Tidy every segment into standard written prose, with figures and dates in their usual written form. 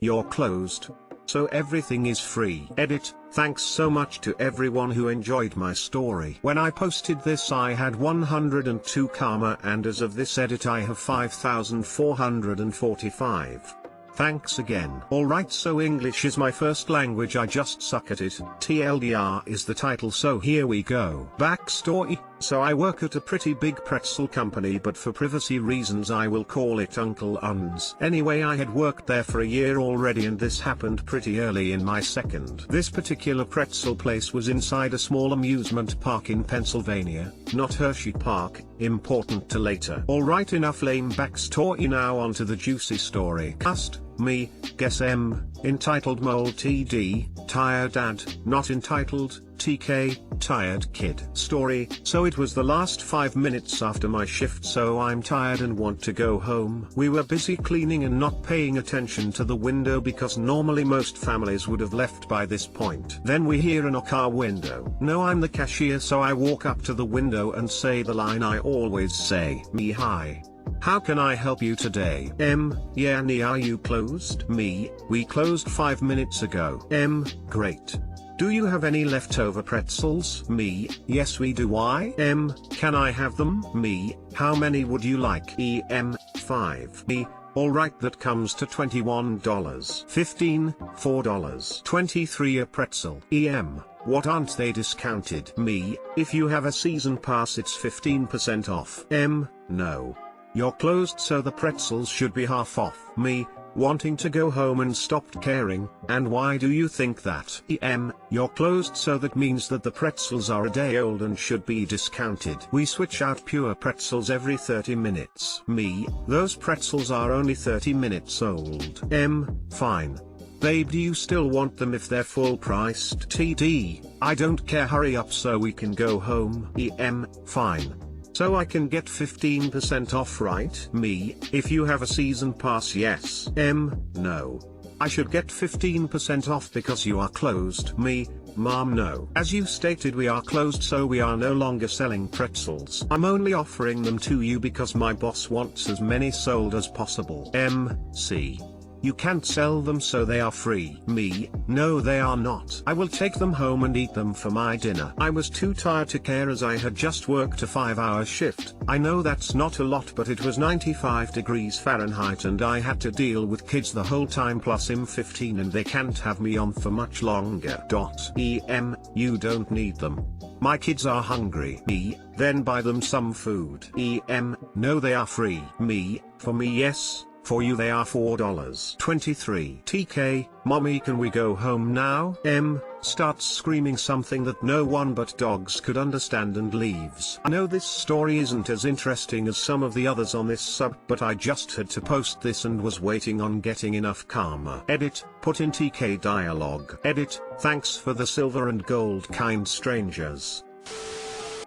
you're closed. So everything is free. Edit, thanks so much to everyone who enjoyed my story. When I posted this I had 102 karma, and as of this edit I have 5,445. Thanks again. Alright, so English is my first language, I just suck at it. TLDR is the title, so here we go. Backstory: so I work at a pretty big pretzel company, but for privacy reasons I will call it Uncle Uns. Anyway, I had worked there for a year already, and this happened pretty early in my second. This particular pretzel place was inside a small amusement park in Pennsylvania, not Hershey Park, important to later. Alright, enough lame backstory, now onto the juicy story. Cast, me, guess M, entitled mole TD, tired dad, not entitled, TK, tired kid. Story: so it was the last 5 minutes after my shift, so I'm tired and want to go home. We were busy cleaning and not paying attention to the window because normally most families would have left by this point. Then we hear a knock our window. No, I'm the cashier, so I walk up to the window and say the line I always say. Me: hi. How can I help you today? M: yeah, are you closed? Me: we closed 5 minutes ago. M: great. Do you have any leftover pretzels? Me: yes we do. Why? M: can I have them? Me: how many would you like? M: 5. Me: alright, that comes to $21. 15, $4. 23 a pretzel. M: what, aren't they discounted? Me: if you have a season pass it's 15% off. M: no. You're closed, so the pretzels should be half off. Me: wanting to go home and stopped caring. And why do you think that? M: you're closed, so that means that the pretzels are a day old and should be discounted. We switch out pure pretzels every 30 minutes. Me: those pretzels are only 30 minutes old. M: fine. Babe, do you still want them if they're full priced? TD: I don't care, hurry up so we can go home. M: fine. So I can get 15% off, right? Me: if you have a season pass, yes. M: no. I should get 15% off because you are closed. Me: Mom, no. As you stated, we are closed, so we are no longer selling pretzels. I'm only offering them to you because my boss wants as many sold as possible. M: see. You can't sell them, so they are free. Me: no, they are not. I will take them home and eat them for my dinner. I was too tired to care as I had just worked a 5-hour shift. I know that's not a lot, but it was 95 degrees Fahrenheit and I had to deal with kids the whole time, plus I'm 15 and they can't have me on for much longer. M: you don't need them. My kids are hungry. Me: then buy them some food. M: no, they are free. Me: for me, yes. For you they are $4. 23 TK, mommy, can we go home now? M: starts screaming something that no one but dogs could understand and leaves. I know this story isn't as interesting as some of the others on this sub, but I just had to post this and was waiting on getting enough karma. Edit, put in TK dialogue. Edit, thanks for the silver and gold, kind strangers.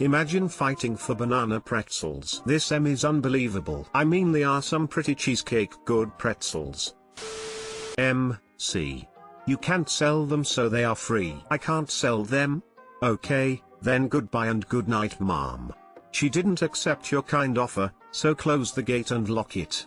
Imagine fighting for banana pretzels. This M is unbelievable. I mean, they are some pretty cheesecake good pretzels. M: see. You can't sell them, so they are free. I can't sell them? Okay, then goodbye and good night, Mom. She didn't accept your kind offer, so close the gate and lock it.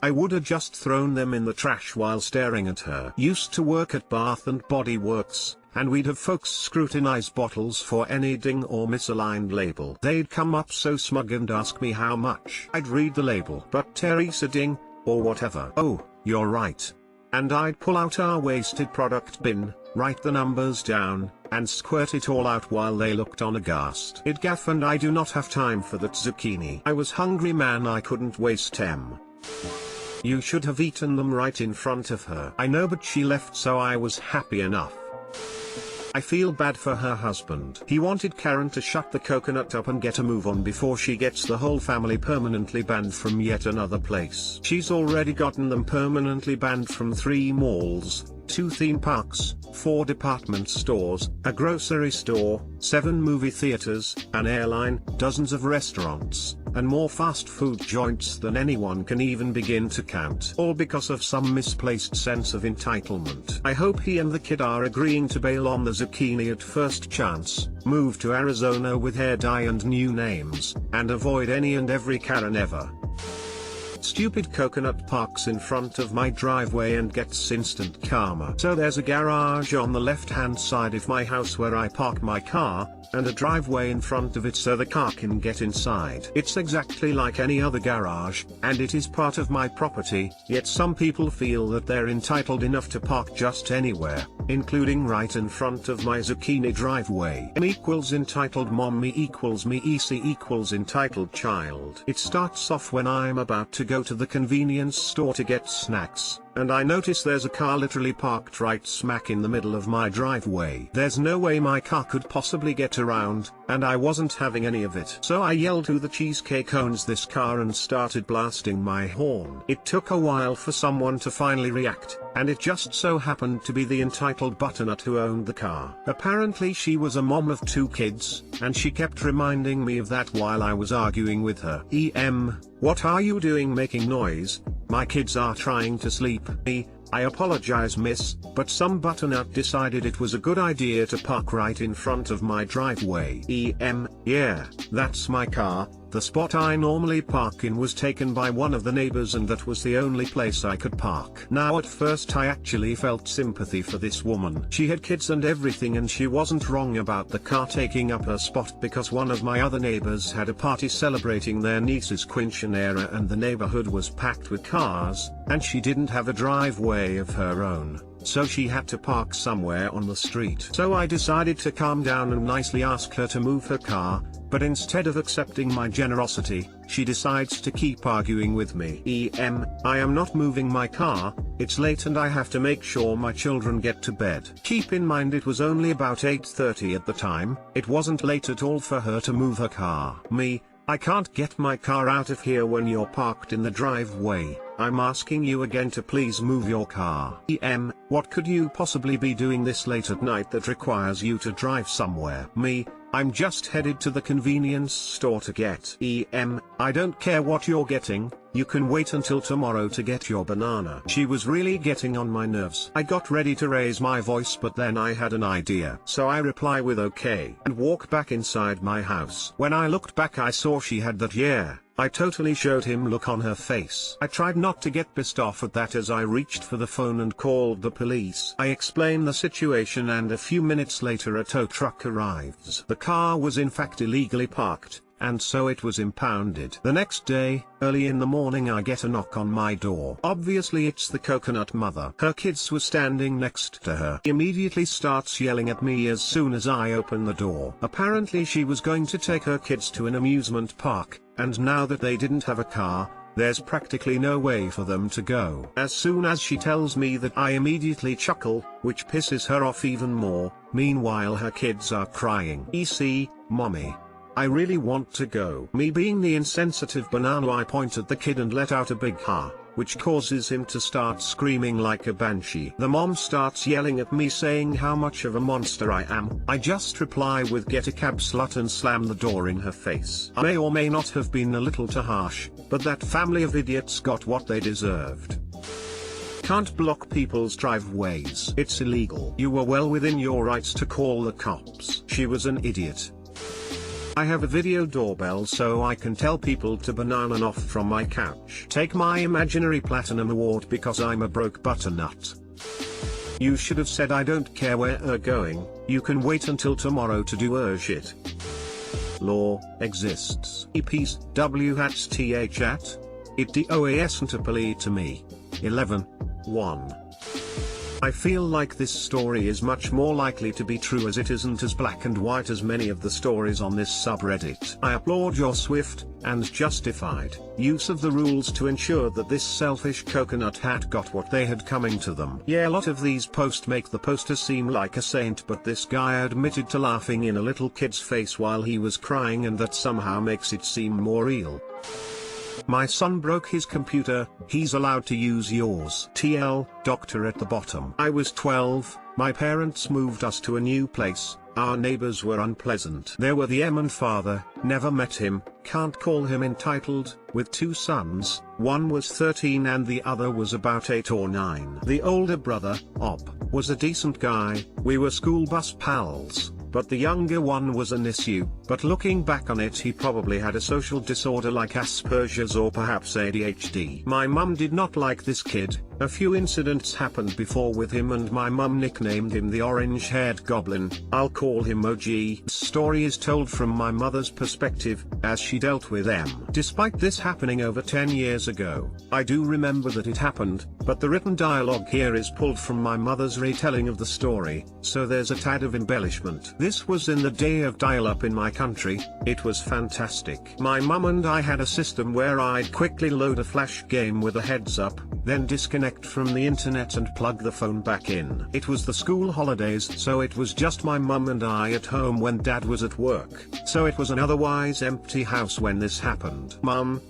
I would have just thrown them in the trash while staring at her. Used to work at Bath and Body Works, and we'd have folks scrutinize bottles for any ding or misaligned label. They'd come up so smug and ask me how much. I'd read the label, but Teresa ding, or whatever. Oh, you're right. And I'd pull out our wasted product bin, write the numbers down, and squirt it all out while they looked on aghast. It gaff, and I do not have time for that zucchini. I was hungry, man, I couldn't waste them. You should have eaten them right in front of her. I know, but she left, so I was happy enough. I feel bad for her husband. He wanted Karen to shut the coconut up and get a move on before she gets the whole family permanently banned from yet another place. She's already gotten them permanently banned from 3 malls, 2 theme parks, 4 department stores, a grocery store, 7 movie theaters, an airline, dozens of restaurants, and more fast food joints than anyone can even begin to count. All because of some misplaced sense of entitlement. I hope he and the kid are agreeing to bail on the zucchini at first chance, move to Arizona with hair dye and new names, and avoid any and every Karen ever. Stupid coconut parks in front of my driveway and gets instant karma. So there's a garage on the left hand side of my house where I park my car, and a driveway in front of it so the car can get inside. It's exactly like any other garage, and it is part of my property, yet some people feel that they're entitled enough to park just anywhere, including right in front of my zucchini driveway. M equals entitled mom, me equals me, EC equals entitled child. It starts off when I'm about to go to the convenience store to get snacks, and I notice there's a car literally parked right smack in the middle of my driveway. There's no way my car could possibly get around, and I wasn't having any of it. So I yelled to the cheesecake owns this car and started blasting my horn. It took a while for someone to finally react, and it just so happened to be the entitled butternut who owned the car. Apparently she was a mom of 2 kids, and she kept reminding me of that while I was arguing with her. What are you doing making noise? My kids are trying to sleep. I apologize miss, but some butternut decided it was a good idea to park right in front of my driveway. Yeah, that's my car. The spot I normally park in was taken by one of the neighbors and that was the only place I could park. Now at first I actually felt sympathy for this woman. She had kids and everything and she wasn't wrong about the car taking up her spot because one of my other neighbors had a party celebrating their niece's quinceanera and the neighborhood was packed with cars, and she didn't have a driveway of her own, so she had to park somewhere on the street. So I decided to calm down and nicely ask her to move her car, but instead of accepting my generosity, she decides to keep arguing with me. I am not moving my car, it's late and I have to make sure my children get to bed. Keep in mind it was only about 8:30 at the time, it wasn't late at all for her to move her car. I can't get my car out of here when you're parked in the driveway. I'm asking you again to please move your car. What could you possibly be doing this late at night that requires you to drive somewhere? I'm just headed to the convenience store to get. I don't care what you're getting, you can wait until tomorrow to get your banana. She was really getting on my nerves. I got ready to raise my voice but then I had an idea. So I reply with okay and walk back inside my house. When I looked back I saw she had that I totally showed him look on her face. I tried not to get pissed off at that as I reached for the phone and called the police. I explained the situation and a few minutes later a tow truck arrives. The car was in fact illegally parked, and so it was impounded. The next day, early in the morning I get a knock on my door. Obviously it's the coconut mother. Her kids were standing next to her. Immediately starts yelling at me as soon as I open the door. Apparently she was going to take her kids to an amusement park, and now that they didn't have a car, there's practically no way for them to go. As soon as she tells me that I immediately chuckle, which pisses her off even more. Meanwhile her kids are crying. Mommy, I really want to go. Me being the insensitive banana I point at the kid and let out a big ha, which causes him to start screaming like a banshee. The mom starts yelling at me saying how much of a monster I am. I just reply with get a cab slut and slam the door in her face. I may or may not have been a little too harsh, but that family of idiots got what they deserved. Can't block people's driveways. It's illegal. You were well within your rights to call the cops. She was an idiot. I have a video doorbell so I can tell people to banana off from my couch. Take my imaginary platinum award because I'm a broke butternut. You should have said I don't care where you're going, you can wait until tomorrow to do shit. Law exists. Peace, W-hats T-H-at? It DOAS to plea to me. 11:1. I feel like this story is much more likely to be true as it isn't as black and white as many of the stories on this subreddit. I applaud your swift, and justified, use of the rules to ensure that this selfish coconut hat got what they had coming to them. Yeah, a lot of these posts make the poster seem like a saint, but this guy admitted to laughing in a little kid's face while he was crying and that somehow makes it seem more real. My son broke his computer, he's allowed to use yours. TL, doctor at the bottom. I was 12, my parents moved us to a new place, our neighbors were unpleasant. There were the and father, never met him, can't call him entitled, with 2 sons, one was 13 and the other was about 8 or 9. The older brother, Ob, was a decent guy, we were school bus pals. but the younger one was an issue. But looking back on it, he probably had a social disorder like Asperger's or perhaps ADHD. My mum did not like this kid. A few incidents happened before with him and my mum nicknamed him the orange-haired goblin. I'll call him OG. Story is told from my mother's perspective, as she dealt with M. Despite this happening over 10 years ago, I do remember that it happened, but the written dialogue here is pulled from my mother's retelling of the story, so there's a tad of embellishment. This was in the day of dial-up in my country. It was fantastic. My mum and I had a system where I'd quickly load a flash game with a heads up, then disconnect from the internet and plug the phone back in. It was the school holidays, so it was just my mum and I at home when dad was at work, so it was an otherwise empty house when this happened. Mum,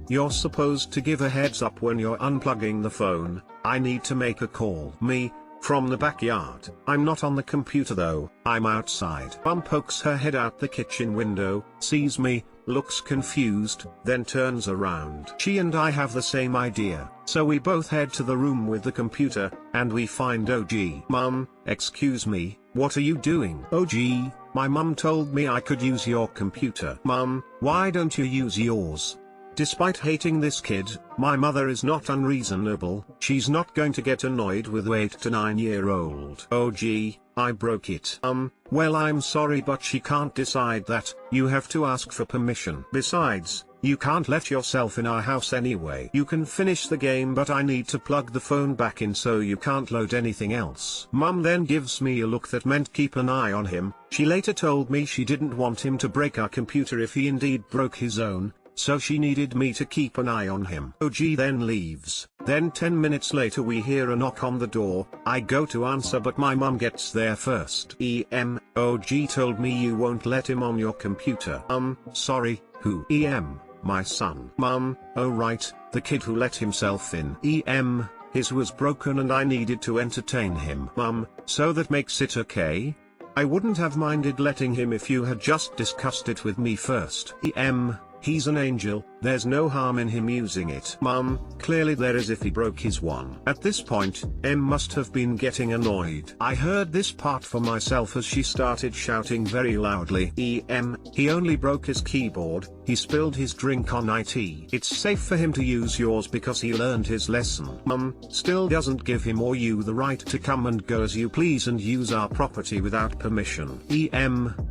you're supposed to give a heads up when you're unplugging the phone. I need to make a call. Me, from the backyard. I'm not on the computer though, I'm outside. Mum pokes her head out the kitchen window, sees me, looks confused, then turns around. She and I have the same idea, so we both head to the room with the computer, and we find OG. Mum, excuse me, what are you doing? OG, my mum told me I could use your computer. Mum, why don't you use yours? Despite hating this kid, my mother is not unreasonable. She's not going to get annoyed with 8 to 9-year-old. OG, I broke it. Well, I'm sorry, but she can't decide that. You have to ask for permission. Besides, you can't let yourself in our house anyway. You can finish the game, but I need to plug the phone back in, so you can't load anything else. Mum then gives me a look that meant keep an eye on him. She later told me she didn't want him to break our computer if he indeed broke his own, so she needed me to keep an eye on him. OG then leaves. Then 10 minutes later we hear a knock on the door. I go to answer, but my mum gets there first. OG told me you won't let him on your computer. Sorry, who? My son. Mum, oh right, the kid who let himself in. His was broken and I needed to entertain him. Mum, so that makes it okay? I wouldn't have minded letting him if you had just discussed it with me first. He's an angel, there's no harm in him using it. Mum, clearly there is if he broke his one. At this point, M must have been getting annoyed. I heard this part for myself as she started shouting very loudly. He only broke his keyboard, he spilled his drink on it. It's safe for him to use yours because he learned his lesson. Mum, still doesn't give him or you the right to come and go as you please and use our property without permission.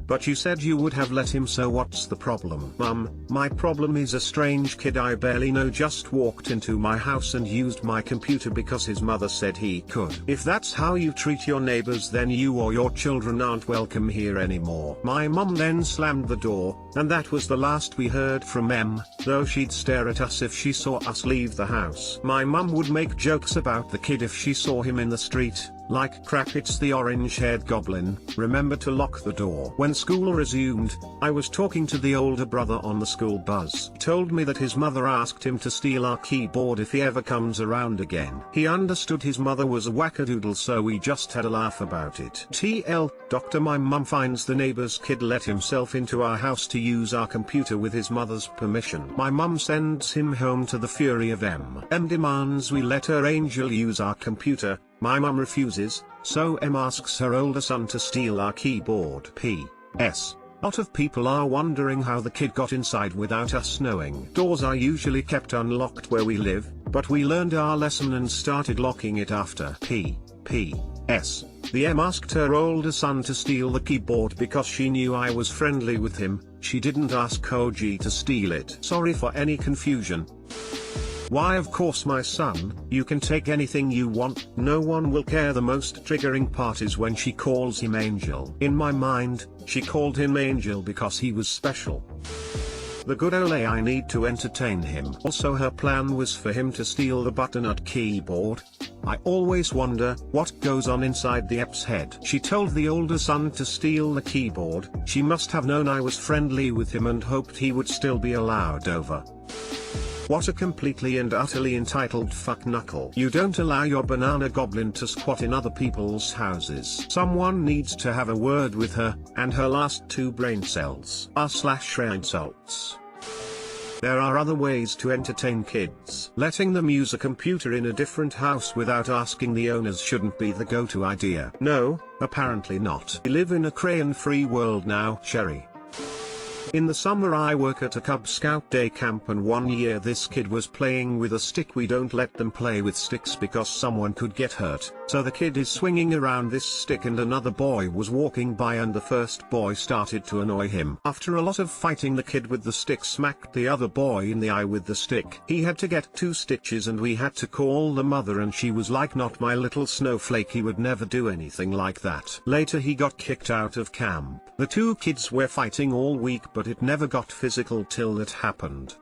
But you said you would have let him, so what's the problem? Mum, my problem is a strange kid I barely know just walked into my house and used my computer because his mother said he could. If that's how you treat your neighbors, then you or your children aren't welcome here anymore. My mum then slammed the door, and that was the last we heard from M, though she'd stare at us if she saw us leave the house. My mum would make jokes about the kid if she saw him in the street, like crap it's the orange-haired goblin, remember to lock the door. When school resumed, I was talking to the older brother on the school bus. He told me that his mother asked him to steal our keyboard if he ever comes around again. He understood his mother was a wackadoodle, so we just had a laugh about it. Doctor, my mum finds the neighbor's kid let himself into our house to use our computer with his mother's permission. My mum sends him home to the fury of M. M demands we let her angel use our computer. My mum refuses, so M asks her older son to steal our keyboard. P.S. A lot of people are wondering how the kid got inside without us knowing. Doors are usually kept unlocked where we live, but we learned our lesson and started locking it after. P.S. The M asked her older son to steal the keyboard because she knew I was friendly with him. She didn't ask OG to steal it. Sorry for any confusion. Why, of course, my son, you can take anything you want, no one will care. The most triggering part is when she calls him Angel. In my mind, she called him Angel because he was special. The good ole, I need to entertain him. Also, her plan was for him to steal the butternut keyboard. I always wonder what goes on inside the Ep's head. She told the older son to steal the keyboard. She must have known I was friendly with him and hoped he would still be allowed over. What a completely and utterly entitled fuck knuckle. You don't allow your banana goblin to squat in other people's houses. Someone needs to have a word with her, and her last 2 brain cells r/insults. There are other ways to entertain kids. Letting them use a computer in a different house without asking the owners shouldn't be the go-to idea. No, apparently not. We live in a crayon-free world now, Sherry. In the summer I work at a Cub Scout day camp, and one year this kid was playing with a stick. We don't let them play with sticks because someone could get hurt. So the kid is swinging around this stick and another boy was walking by and the first boy started to annoy him. After a lot of fighting, the kid with the stick smacked the other boy in the eye with the stick. He had to get 2 stitches and we had to call the mother, and she was like, "Not my little snowflake, he would never do anything like that." Later he got kicked out of camp. The 2 kids were fighting all week, but it never got physical till that happened.